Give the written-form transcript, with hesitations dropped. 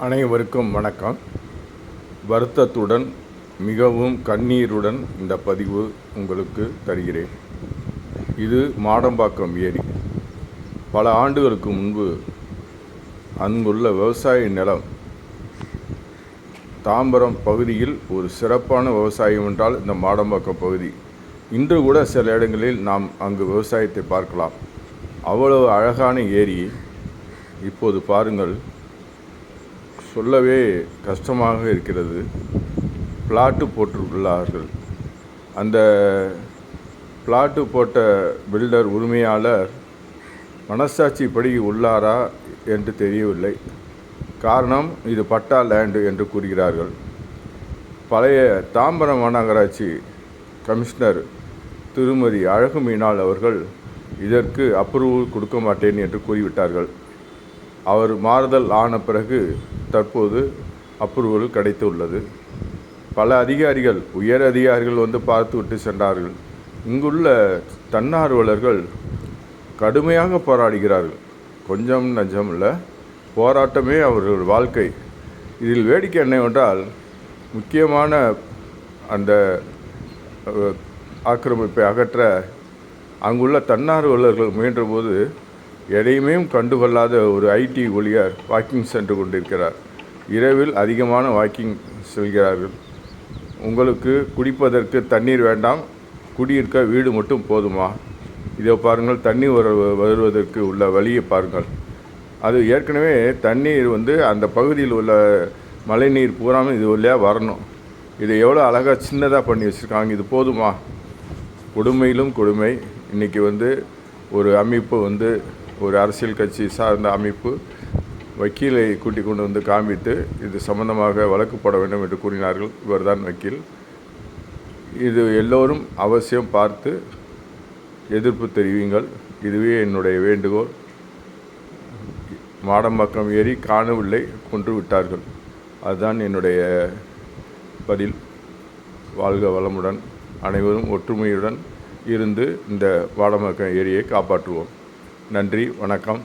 அனைவருக்கும் வணக்கம். வருத்தத்துடன் மிகவும் கண்ணீருடன் இந்த பதிவு உங்களுக்கு தருகிறேன். இது மாடம்பாக்கம் ஏரி. பல ஆண்டுகளுக்கு முன்பு அங்குள்ள விவசாய நிலம் தாம்பரம் பகுதியில் ஒரு சிறப்பான விவசாயம் என்றால் இந்த மாடம்பாக்கம் பகுதி. இன்று கூட சில இடங்களில் நாம் அங்கு விவசாயத்தை பார்க்கலாம். அவ்வளவு அழகான ஏரி. இப்போது பாருங்கள், சொல்லவே கஷ்டமாக இருக்கிறது. பிளாட்டு போட்டுள்ளார்கள். அந்த பிளாட்டு போட்ட பில்டர் உரிமையாளர் மனசாட்சிப்படி உள்ளாரா என்று தெரியவில்லை. காரணம், இது பட்டா லேண்டு என்று கூறுகிறார்கள். பழைய தாம்பரம் மாநகராட்சி கமிஷனர் திருமதி அழகு மீனாள் அவர்கள் இதற்கு அப்ரூவல் கொடுக்க மாட்டேன் என்று கூறிவிட்டார்கள். அவர் மாறுதல் ஆன பிறகு தற்போது அப்ரூவல் கிடைத்துள்ளது. பல அதிகாரிகள், உயர் அதிகாரிகள் வந்து பார்த்து விட்டு சென்றார்கள். இங்குள்ள தன்னார்வலர்கள் கடுமையாக போராடுகிறார்கள். கொஞ்சம் நஞ்சம் இல்லை, போராட்டமே அவர்கள் வாழ்க்கை. இதில் வேடிக்கை என்னவென்றால், முக்கியமான அந்த ஆக்கிரமிப்பை அகற்ற அங்குள்ள தன்னார்வலர்கள் முயன்றபோது எதையுமே கண்டுகொள்ளாத ஒரு ஐடி ஊழியர் வாக்கிங் சென்று கொண்டிருக்கிறார். இரவில் அதிகமான வாக்கிங் செல்கிறார்கள். உங்களுக்கு குடிப்பதற்கு தண்ணீர் வேண்டாம், குடியிருக்க வீடு மட்டும் போதுமா? இதை பாருங்கள், தண்ணீர் வருவதற்கு உள்ள வழியை பாருங்கள். அது ஏற்கனவே தண்ணீர் அந்த பகுதியில் உள்ள மழைநீர் பூராமல் இது வழியாக வரணும். இதை எவ்வளோ அழகாக சின்னதாக பண்ணி வச்சுருக்காங்க. இது போதுமா? கொடுமையிலும் கொடுமை. இன்றைக்கி ஒரு அமைப்பு ஒரு அரசியல் கட்சி சார்ந்த அமைப்பு வக்கீலை கூட்டிக் கொண்டு காண்பித்து இது சம்பந்தமாக வழக்கு போட வேண்டும் என்று கூறினார்கள். இவர்தான் வக்கீல். இது எல்லோரும் அவசியம் பார்த்து எதிர்ப்பு தெரிவிங்கள். இதுவே என்னுடைய வேண்டுகோள். மாடம்பாக்கம் ஏரி காணவில்லை, கொன்று விட்டார்கள். அதுதான் என்னுடைய பதில். வாழ்க வளமுடன். அனைவரும் ஒற்றுமையுடன் இருந்து இந்த மாடம்பாக்கம் ஏரியை காப்பாற்றுவோம். நன்றி, வணக்கம்.